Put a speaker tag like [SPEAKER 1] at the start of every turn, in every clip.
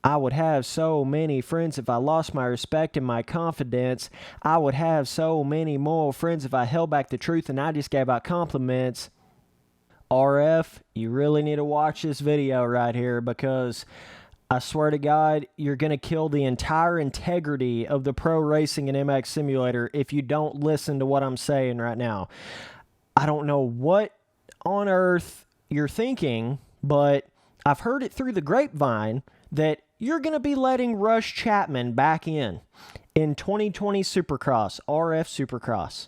[SPEAKER 1] I would have so many friends if I lost my respect and my confidence. I would have so many more friends if I held back the truth and I just gave out compliments. RF, you really need to watch this video right here because I swear to God, you're going to kill the entire integrity of the pro racing and MX simulator if you don't listen to what I'm saying right now. I don't know what on earth you're thinking, but I've heard it through the grapevine that you're going to be letting Rush Chapman back in 2020 Supercross, RF Supercross.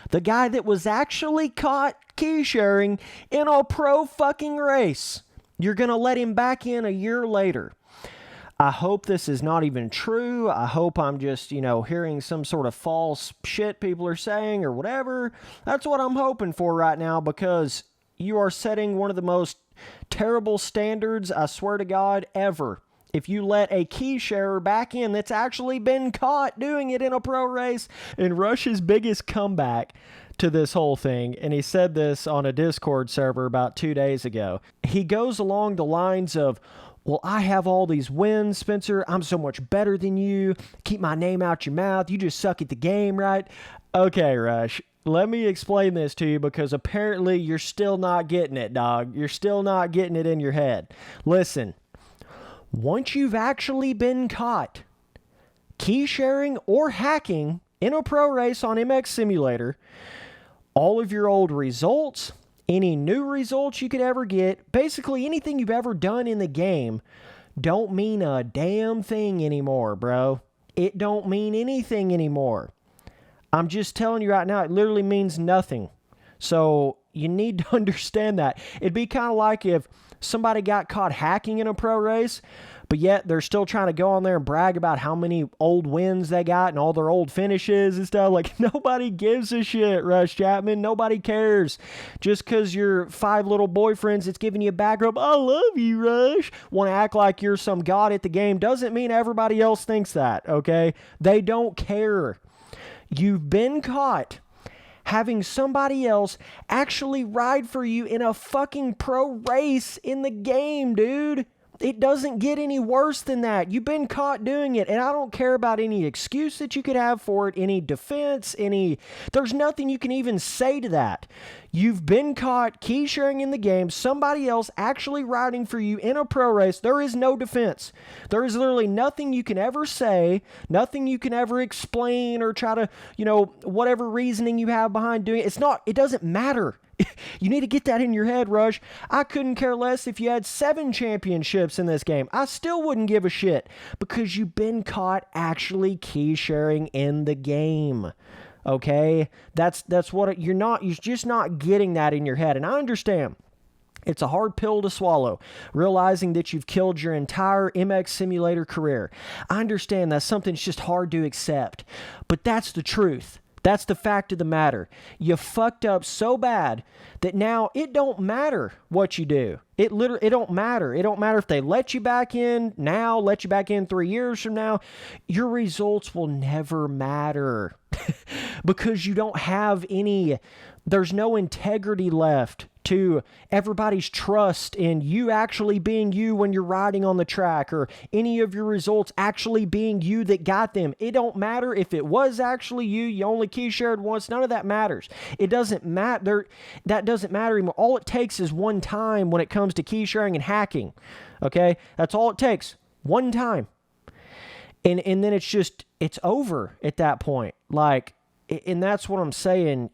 [SPEAKER 1] The guy that was actually caught key sharing in a pro fucking race. You're going to let him back in a year later. I hope this is not even true. I hope I'm just, hearing some sort of false shit people are saying or whatever. That's what I'm hoping for right now because you are setting one of the most terrible standards, I swear to God, ever. If you let a key sharer back in that's actually been caught doing it in a pro race. And Rush's biggest comeback to this whole thing, and he said this on a Discord server about 2 days ago. He goes along the lines of, well, I have all these wins, Spencer. I'm so much better than you. Keep my name out your mouth. You just suck at the game, right? Okay, Rush. Let me explain this to you because apparently you're still not getting it, dog. You're still not getting it in your head. Listen. Once you've actually been caught key sharing or hacking in a pro race on MX Simulator, all of your old results, any new results you could ever get, basically anything you've ever done in the game, don't mean a damn thing anymore, bro. It don't mean anything anymore. I'm just telling you right now, it literally means nothing. So you need to understand that. It'd be kind of like if somebody got caught hacking in a pro race, but yet they're still trying to go on there and brag about how many old wins they got and all their old finishes and stuff. Like, nobody gives a shit, Rush Chapman. Nobody cares. Just because your 5 little boyfriends that's giving you a back rub, I love you, Rush, want to act like you're some god at the game doesn't mean everybody else thinks that, okay? They don't care. You've been caught having somebody else actually ride for you in a fucking pro race in the game, dude. It doesn't get any worse than that. You've been caught doing it, and I don't care about any excuse that you could have for it, any defense, there's nothing you can even say to that. You've been caught key sharing in the game, somebody else actually riding for you in a pro race. There is no defense. There is literally nothing you can ever say, nothing you can ever explain or try to, whatever reasoning you have behind doing it. It doesn't matter. You need to get that in your head, Rush. I couldn't care less if you had 7 championships in this game. I still wouldn't give a shit because you've been caught actually key sharing in the game. Okay? That's what you're just not getting that in your head. And I understand. It's a hard pill to swallow, realizing that you've killed your entire MX Simulator career. I understand that's something that's just hard to accept, but that's the truth. That's the fact of the matter. You fucked up so bad that now it don't matter what you do. It don't matter. It don't matter if they let you back in now, let you back in 3 years from now. Your results will never matter because you don't have there's no integrity left to everybody's trust in you actually being you when you're riding on the track or any of your results actually being you that got them. It don't matter if it was actually you only key shared once. None of that matters. It doesn't matter. That doesn't matter anymore. All it takes is one time when it comes to key sharing and hacking. Okay? That's all it takes. One time. And then it's over at that point. And that's what I'm saying.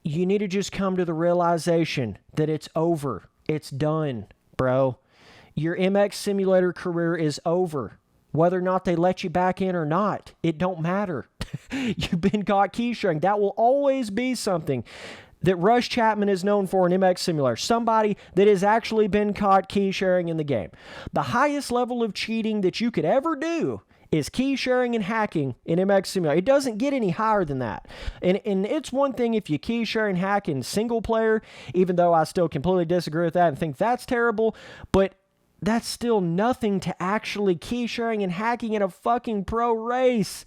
[SPEAKER 1] You need to just come to the realization that it's over. It's done, bro. Your MX Simulator career is over. Whether or not they let you back in or not, it don't matter. You've been caught key sharing. That will always be something that Rush Chapman is known for in MX Simulator. Somebody that has actually been caught key sharing in the game. The highest level of cheating that you could ever do is key sharing and hacking in MX Simulator. It doesn't get any higher than that. And it's one thing if you key share and hack in single player, even though I still completely disagree with that and think that's terrible, but that's still nothing to actually key sharing and hacking in a fucking pro race.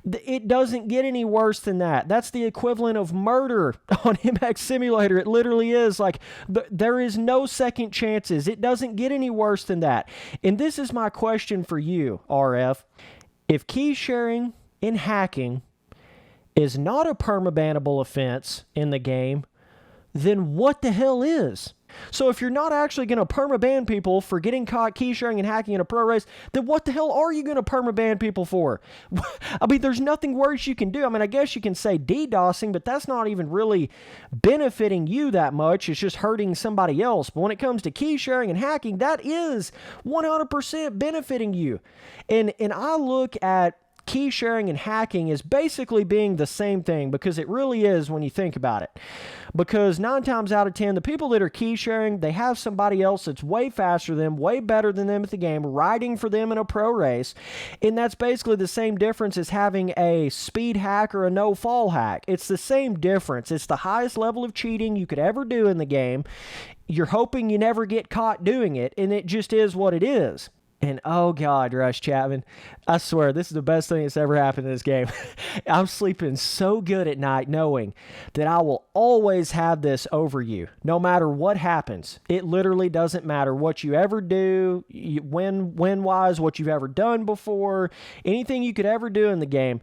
[SPEAKER 1] It doesn't get any worse than that. That's the equivalent of murder on MX Simulator. It literally is. Like, there is no second chances. It doesn't get any worse than that. And this is my question for you, RF. If key sharing and hacking is not a perma-bannable offense in the game, then what the hell is? So if you're not actually going to perma-ban people for getting caught key sharing and hacking in a pro race, then what the hell are you going to perma-ban people for? I mean, there's nothing worse you can do. I mean, I guess you can say DDoSing, but that's not even really benefiting you that much. It's just hurting somebody else. But when it comes to key sharing and hacking, that is 100% benefiting you. And I look at key sharing and hacking is basically being the same thing, because it really is when you think about it. Because 9 times out of 10, the people that are key sharing, they have somebody else that's way faster than them, way better than them at the game, riding for them in a pro race. And that's basically the same difference as having a speed hack or a no-fall hack. It's the same difference. It's the highest level of cheating you could ever do in the game. You're hoping you never get caught doing it, and it just is what it is. And oh God, Rush Chapman, I swear this is the best thing that's ever happened in this game. I'm sleeping so good at night knowing that I will always have this over you, no matter what happens. It literally doesn't matter what you ever do, win-wise, what you've ever done before, anything you could ever do in the game.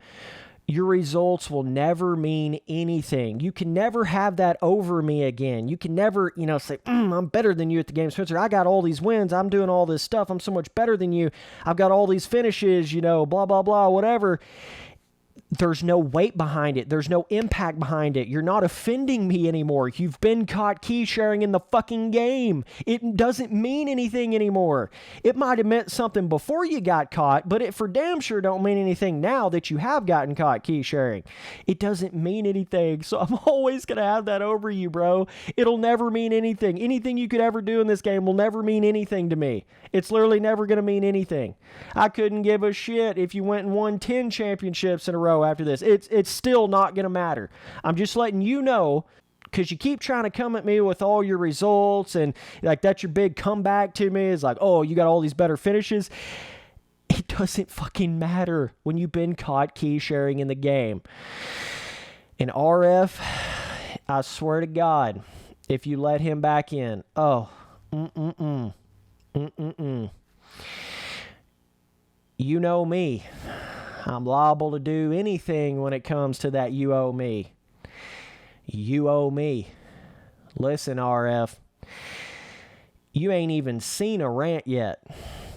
[SPEAKER 1] Your results will never mean anything. You can never have that over me again. You can never, say, I'm better than you at the game, Spencer. I got all these wins. I'm doing all this stuff. I'm so much better than you. I've got all these finishes, blah, blah, blah, whatever. There's no weight behind it. There's no impact behind it. You're not offending me anymore. You've been caught key sharing in the fucking game. It doesn't mean anything anymore. It might have meant something before you got caught, but it for damn sure don't mean anything now that you have gotten caught key sharing. It doesn't mean anything. So I'm always going to have that over you, bro. It'll never mean anything. Anything you could ever do in this game will never mean anything to me. It's literally never going to mean anything. I couldn't give a shit if you went and won 10 championships in a row after this. It's still not going to matter. I'm just letting you know, because you keep trying to come at me with all your results, and like that's your big comeback to me. It's like, oh, you got all these better finishes. It doesn't fucking matter when you've been caught key sharing in the game. And RF, I swear to God, if you let him back in, you know me. I'm liable to do anything when it comes to that you owe me. You owe me. Listen, RF, you ain't even seen a rant yet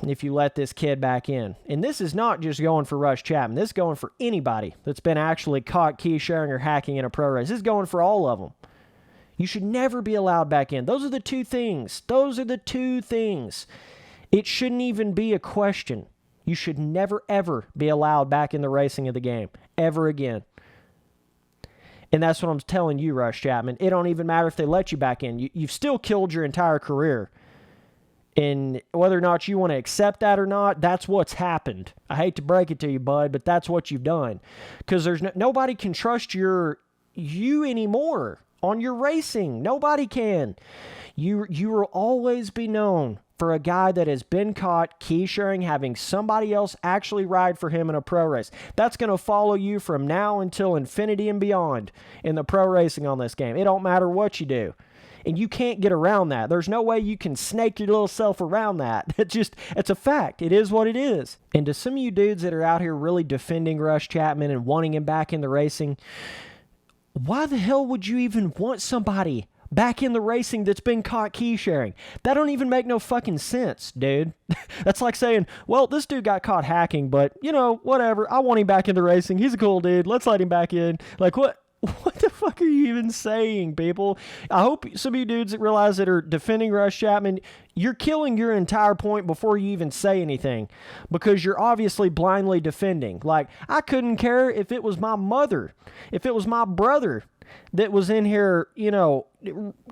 [SPEAKER 1] if you let this kid back in. And this is not just going for Rush Chapman. This is going for anybody that's been actually caught key sharing or hacking in a pro race. This is going for all of them. You should never be allowed back in. Those are the two things. It shouldn't even be a question. You should never, ever be allowed back in the racing of the game. Ever again. And that's what I'm telling you, Rush Chapman. It don't even matter if they let you back in. You've still killed your entire career. And whether or not you want to accept that or not, that's what's happened. I hate to break it to you, bud, but that's what you've done. Because there's nobody can trust you anymore on your racing. Nobody can. You will always be known for a guy that has been caught key sharing, having somebody else actually ride for him in a pro race. That's going to follow you from now until infinity and beyond in the pro racing on this game. It don't matter what you do. And you can't get around that. There's no way you can snake your little self around that. It's a fact. It is what it is. And to some of you dudes that are out here really defending Rush Chapman and wanting him back in the racing, why the hell would you even want somebody back in the racing that's been caught key sharing? That don't even make no fucking sense, dude. That's like saying, well, this dude got caught hacking, but, whatever. I want him back in the racing. He's a cool dude. Let's let him back in. Like, what? What the fuck are you even saying, people? I hope some of you dudes that realize that are defending Rush Chapman, you're killing your entire point before you even say anything, because you're obviously blindly defending. Like, I couldn't care if it was my mother, if it was my brother that was in here,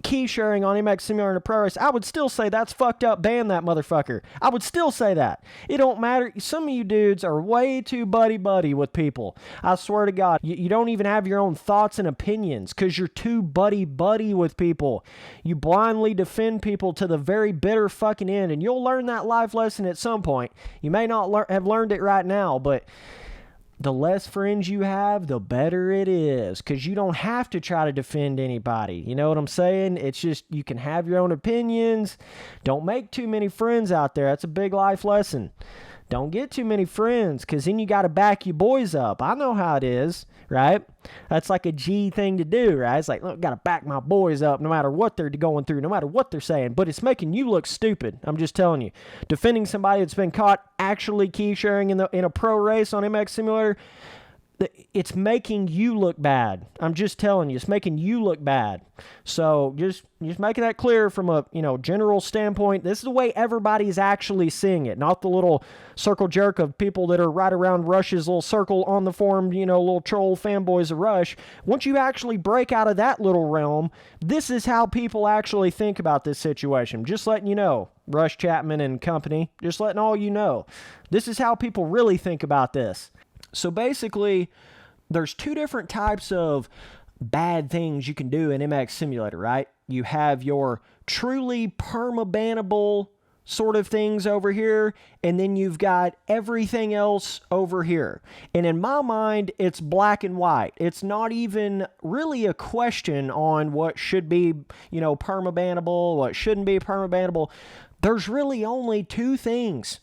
[SPEAKER 1] key sharing on MX Simulator in a pro race, I would still say that's fucked up. Ban that motherfucker. I would still say that. It don't matter. Some of you dudes are way too buddy-buddy with people. I swear to God, you don't even have your own thoughts and opinions because you're too buddy-buddy with people. You blindly defend people to the very bitter fucking end, and you'll learn that life lesson at some point. You may not have learned it right now, but the less friends you have, the better it is, because you don't have to try to defend anybody. You know what I'm saying? It's just you can have your own opinions. Don't make too many friends out there. That's a big life lesson. Don't get too many friends, because then you got to back your boys up. I know how it is, right? That's like a G thing to do, right? It's like, look, got to back my boys up no matter what they're going through, no matter what they're saying. But it's making you look stupid. I'm just telling you. Defending somebody that's been caught actually key sharing in a pro race on MX Simulator, it's making you look bad. I'm just telling you, it's making you look bad. So just making that clear from a general standpoint. This is the way everybody's actually seeing it, not the little circle jerk of people that are right around Rush's little circle on the forum, little troll fanboys of Rush. Once you actually break out of that little realm, this is how people actually think about this situation. Just letting you know, Rush, Chapman, and company, just letting all you know. This is how people really think about this. So basically, there's two different types of bad things you can do in MX Simulator, right? You have your truly perma-bannable sort of things over here, and then you've got everything else over here. And in my mind, it's black and white. It's not even really a question on what should be, perma-bannable, what shouldn't be perma-bannable. There's really only two things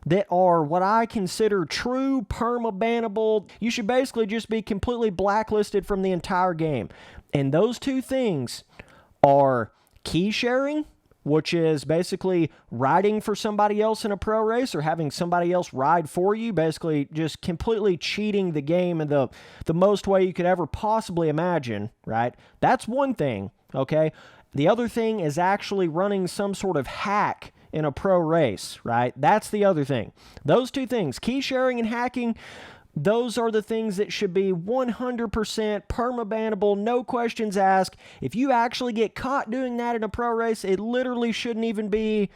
[SPEAKER 1] that are what I consider true perma-bannable. You should basically just be completely blacklisted from the entire game. And those two things are key sharing, which is basically riding for somebody else in a pro race or having somebody else ride for you, basically just completely cheating the game in the most way you could ever possibly imagine, right? That's one thing, okay? The other thing is actually running some sort of hack in a pro race, right? That's the other thing. Those two things, key sharing and hacking, those are the things that should be 100% perma-bannable, no questions asked. If you actually get caught doing that in a pro race, it literally shouldn't even be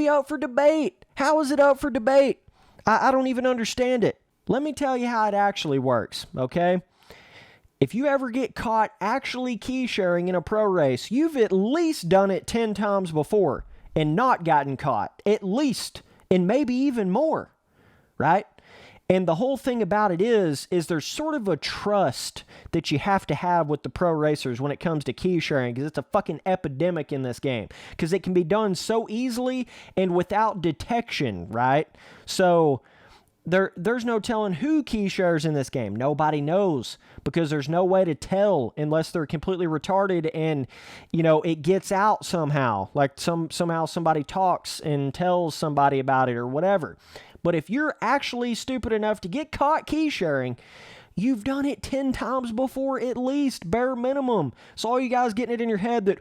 [SPEAKER 1] up for debate. How is it up for debate? I don't even understand it. Let me tell you how it actually works, okay? If you ever get caught actually key sharing in a pro race, you've at least done it 10 times before and not gotten caught, at least, and maybe even more, right? And the whole thing about it is there's sort of a trust that you have to have with the pro racers when it comes to key sharing, because it's a fucking epidemic in this game, because it can be done so easily and without detection, right? So there's no telling who key shares in this game. Nobody knows, because there's no way to tell unless they're completely retarded and, it gets out somehow. Like somehow somebody talks and tells somebody about it or whatever. But if you're actually stupid enough to get caught key sharing, you've done it 10 times before at least, bare minimum. So all you guys getting it in your head that,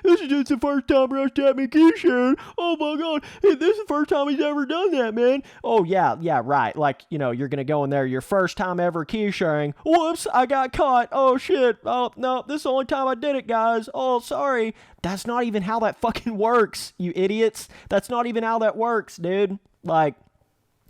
[SPEAKER 1] this is just the first time Rush Chapman key shared. Oh my God, this is the first time he's ever done that, man. Oh yeah, right. Like, you're going to go in there, your first time ever key sharing. Whoops, I got caught. Oh shit. Oh no, this is the only time I did it, guys. Oh, sorry. That's not even how that fucking works, you idiots. That's not even how that works, dude. Like,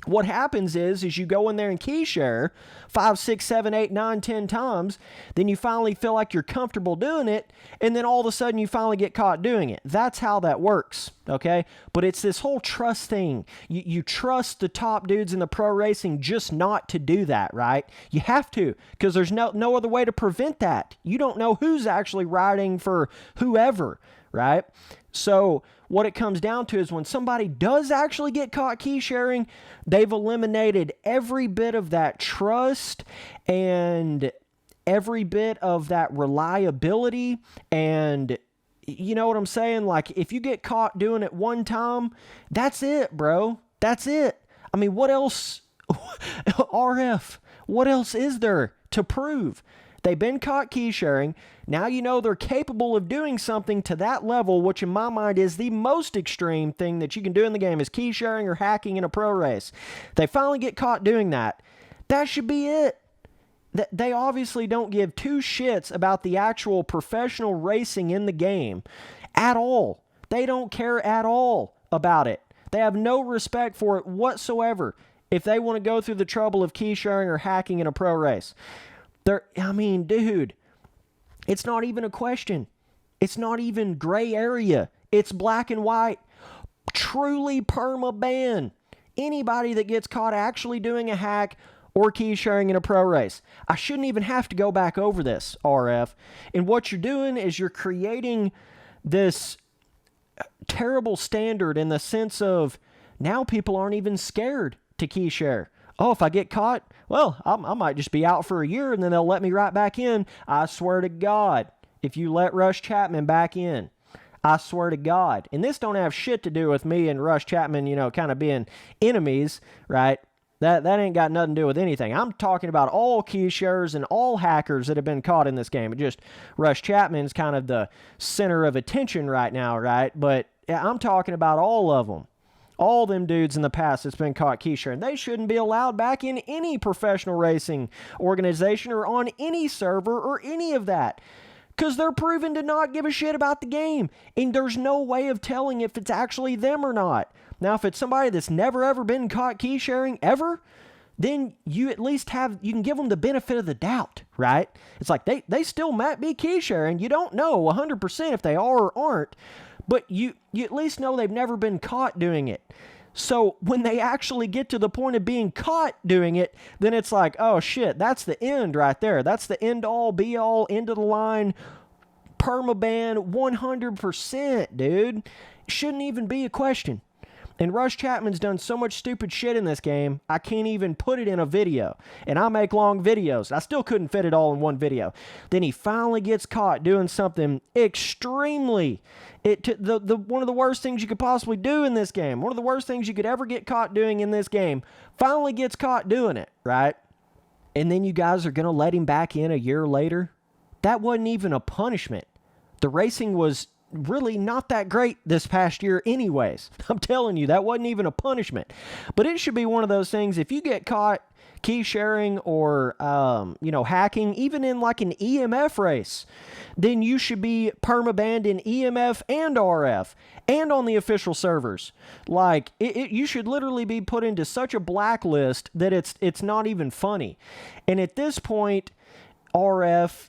[SPEAKER 1] what happens is you go in there and key share 5, 6, 7, 8, 9, 10 times, then you finally feel like you're comfortable doing it, and then all of a sudden you finally get caught doing it. That's how that works, okay? But it's this whole trust thing. You trust the top dudes in the pro racing just not to do that, right? You have to, because there's no other way to prevent that. You don't know who's actually riding for whoever, right? So what it comes down to is when somebody does actually get caught key sharing, they've eliminated every bit of that trust and every bit of that reliability. And you know what I'm saying? Like, if you get caught doing it one time, that's it, bro. That's it. I mean, what else? RF, what else is there to prove? They've been caught key sharing. Now you know they're capable of doing something to that level, which in my mind is the most extreme thing that you can do in the game, is key sharing or hacking in a pro race. They finally get caught doing that. That should be it. They obviously don't give two shits about the actual professional racing in the game at all. They don't care at all about it. They have no respect for it whatsoever if they want to go through the trouble of key sharing or hacking in a pro race. Dude, it's not even a question. It's not even gray area. It's black and white. Truly perma-ban anybody that gets caught actually doing a hack or key sharing in a pro race. I shouldn't even have to go back over this, RF. And what you're doing is you're creating this terrible standard in the sense of now people aren't even scared to key share. Oh, if I get caught, well, I might just be out for a year and then they'll let me right back in. I swear to God, if you let Rush Chapman back in, I swear to God. And this don't have shit to do with me and Rush Chapman, kind of being enemies, right? That ain't got nothing to do with anything. I'm talking about all key sharers and all hackers that have been caught in this game. It just, Rush Chapman's kind of the center of attention right now, right? But yeah, I'm talking about all of them. All them dudes in the past that's been caught key sharing. They shouldn't be allowed back in any professional racing organization or on any server or any of that. Because they're proven to not give a shit about the game. And there's no way of telling if it's actually them or not. Now, if it's somebody that's never ever been caught key sharing ever, then you at least you can give them the benefit of the doubt, right? It's like they still might be key sharing. You don't know 100% if they are or aren't, but you at least know they've never been caught doing it. So when they actually get to the point of being caught doing it, then it's like, oh shit, that's the end right there. That's the end all, be all, end of the line, perma-ban 100%, dude. Shouldn't even be a question. And Rush Chapman's done so much stupid shit in this game, I can't even put it in a video. And I make long videos. I still couldn't fit it all in one video. Then he finally gets caught doing something extremely... one of the worst things you could possibly do in this game, one of the worst things you could ever get caught doing in this game, finally gets caught doing it, right? And then you guys are going to let him back in a year later? That wasn't even a punishment. The racing was really not that great this past year anyways. I'm telling you, that wasn't even a punishment. But it should be one of those things, if you get caught key sharing or, hacking, even in like an EMF race, then you should be perma-banned in EMF and RF and on the official servers. Like, you should literally be put into such a blacklist that it's not even funny. And at this point, RF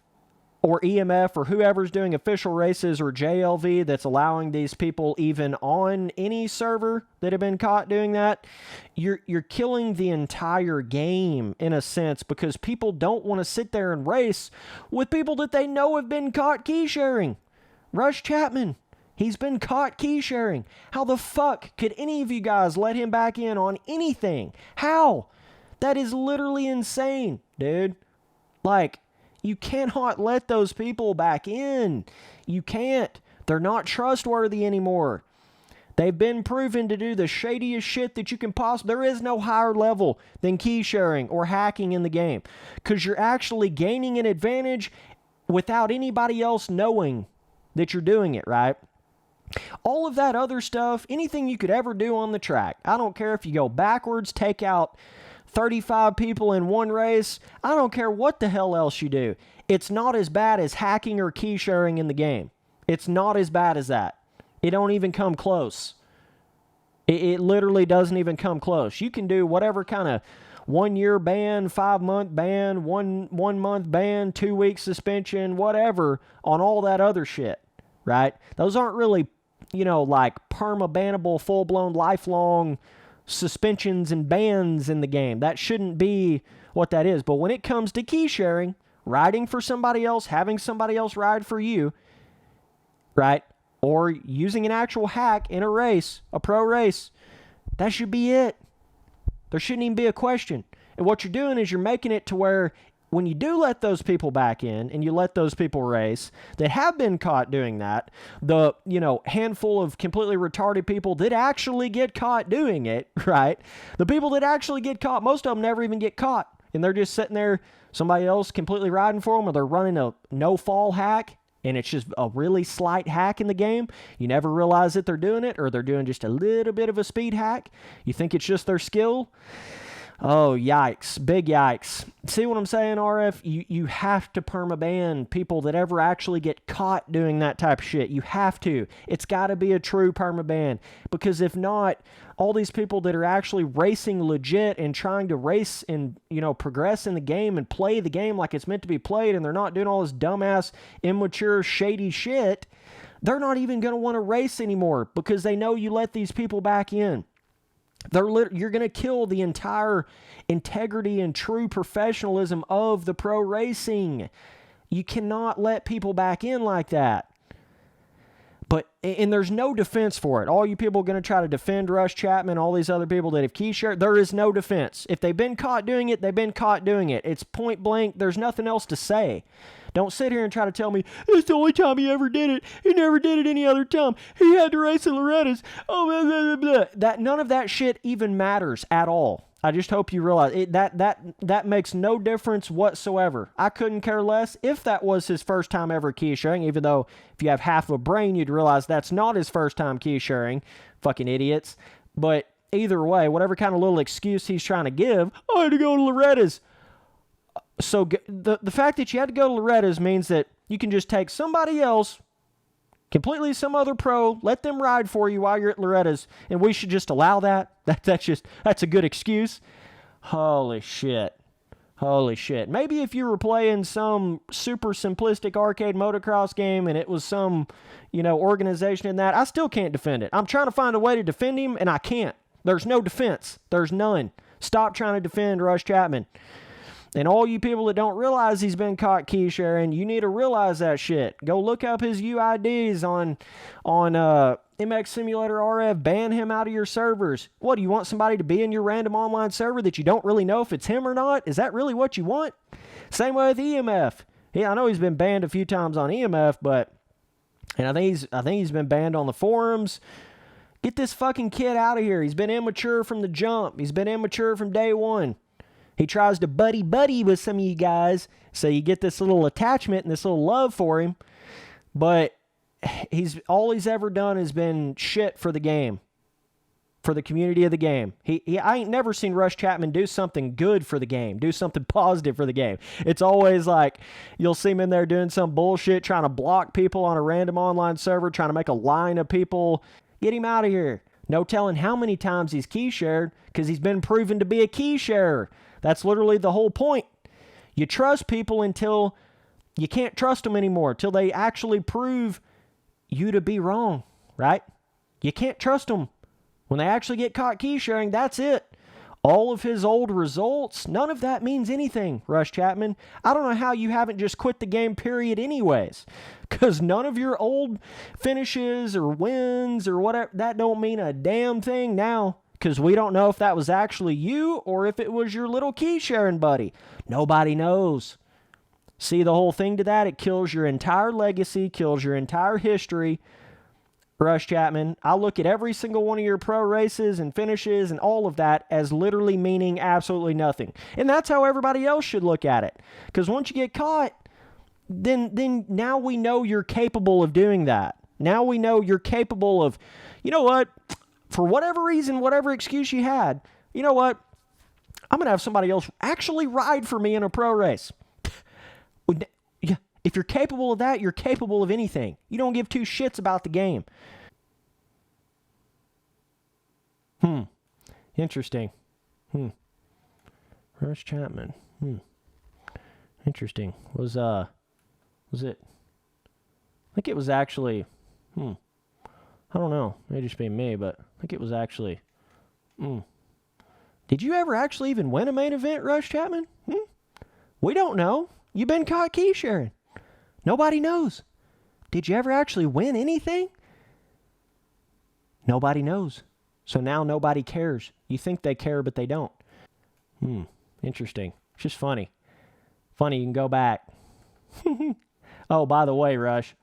[SPEAKER 1] or EMF or whoever's doing official races or JLV that's allowing these people even on any server that have been caught doing that, you're killing the entire game in a sense, because people don't want to sit there and race with people that they know have been caught key sharing. Rush Chapman, he's been caught key sharing. How the fuck could any of you guys let him back in on anything? How? That is literally insane, dude. Like, you cannot let those people back in. You can't. They're not trustworthy anymore. They've been proven to do the shadiest shit that you can possibly... There is no higher level than key sharing or hacking in the game, because you're actually gaining an advantage without anybody else knowing that you're doing it, right? All of that other stuff, anything you could ever do on the track. I don't care if you go backwards, take out 35 people in one race. I don't care what the hell else you do. It's not as bad as hacking or key sharing in the game. It's not as bad as that. It don't even come close. It literally doesn't even come close. You can do whatever kind of 1 year ban, 5 month ban, one month ban, 2 week suspension, whatever on all that other shit, right? Those aren't really, like perma-bannable, full-blown, lifelong suspensions and bans in the game. That shouldn't be what that is. But when it comes to key sharing, riding for somebody else, having somebody else ride for you, right? Or using an actual hack in a race, a pro race, that should be it. There shouldn't even be a question. And what you're doing is you're making it to where when you do let those people back in and you let those people race that have been caught doing that, the, handful of completely retarded people that actually get caught doing it, right? The people that actually get caught, most of them never even get caught. And they're just sitting there, somebody else completely riding for them, or they're running a no-fall hack, and it's just a really slight hack in the game. You never realize that they're doing it, or they're doing just a little bit of a speed hack. You think it's just their skill. Oh, yikes. Big yikes. See what I'm saying, RF? You have to perma-ban people that ever actually get caught doing that type of shit. You have to. It's got to be a true perma-ban. Because if not, all these people that are actually racing legit and trying to race and, progress in the game and play the game like it's meant to be played, and they're not doing all this dumbass, immature, shady shit, they're not even going to want to race anymore because they know you let these people back in. You're going to kill the entire integrity and true professionalism of the pro racing. You cannot let people back in like that. And there's no defense for it. All you people are going to try to defend Rush Chapman, all these other people that have key shared, there is no defense. If they've been caught doing it, they've been caught doing it. It's point blank. There's nothing else to say. Don't sit here and try to tell me, it's the only time he ever did it. He never did it any other time. He had to race in Loretta's. Oh, blah, blah, blah, blah. None of that shit even matters at all. I just hope you realize it, that makes no difference whatsoever. I couldn't care less if that was his first time ever key sharing, even though if you have half a brain, you'd realize that's not his first time key sharing. Fucking idiots. But either way, whatever kind of little excuse he's trying to give, I had to go to Loretta's. So the fact that you had to go to Loretta's means that you can just take somebody else, completely some other pro, let them ride for you while you're at Loretta's, and we should just allow that? That's a good excuse? Holy shit. Holy shit. Maybe if you were playing some super simplistic arcade motocross game and it was some, organization in that, I still can't defend it. I'm trying to find a way to defend him, and I can't. There's no defense. There's none. Stop trying to defend Rush Chapman. And all you people that don't realize he's been caught key sharing, you need to realize that shit. Go look up his UIDs on MX Simulator RF. Ban him out of your servers. What, do you want somebody to be in your random online server that you don't really know if it's him or not? Is that really what you want? Same way with EMF. Yeah, I know he's been banned a few times on EMF, and I think he's been banned on the forums. Get this fucking kid out of here. He's been immature from the jump. He's been immature from day one. He tries to buddy with some of you guys, so you get this little attachment and this little love for him. But all he's ever done has been shit for the game, for the community of the game. I ain't never seen Rush Chapman do something good for the game, do something positive for the game. It's always like you'll see him in there doing some bullshit, trying to block people on a random online server, trying to make a line of people. Get him out of here. No telling how many times he's key shared because he's been proven to be a key sharer. That's literally the whole point. You trust people until you can't trust them anymore, till they actually prove you to be wrong, right? You can't trust them. When they actually get caught key sharing, that's it. All of his old results, none of that means anything, Rush Chapman. I don't know how you haven't just quit the game, period, anyways. Because none of your old finishes or wins or whatever, that don't mean a damn thing now. Because we don't know if that was actually you or if it was your little key sharing buddy. Nobody knows. See the whole thing to that? It kills your entire legacy, kills your entire history. Rush Chapman, I look at every single one of your pro races and finishes and all of that as literally meaning absolutely nothing. And that's how everybody else should look at it. Because once you get caught, then now we know you're capable of doing that. Now we know you're capable of, you know what? For whatever reason, whatever excuse you had, you know what? I'm going to have somebody else actually ride for me in a pro race. If you're capable of that, you're capable of anything. You don't give two shits about the game. Interesting. Rush Chapman. Interesting. Was it? I think it was actually, I don't know. May just be me, but I think it was actually, Did you ever actually even win a main event, Rush Chapman? We don't know. You've been caught key sharing. Nobody knows. Did you ever actually win anything? Nobody knows. So now nobody cares. You think they care, but they don't. Interesting. It's just funny. Funny, you can go back. Oh, by the way, Rush,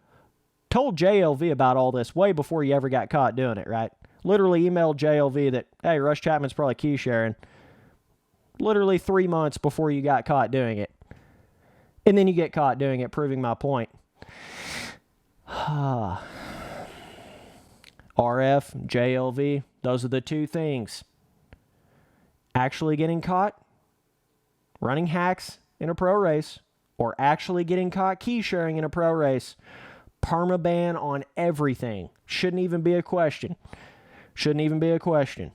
[SPEAKER 1] told JLV about all this way before you ever got caught doing it, right? Literally emailed JLV that, hey, Rush Chapman's probably key sharing. Literally 3 months before you got caught doing it. And then you get caught doing it, proving my point. RF, JLV, those are the two things. actually getting caught running hacks in a pro race or actually getting caught key sharing in a pro race, perma-ban on everything. Shouldn't even be a question. Shouldn't even be a question.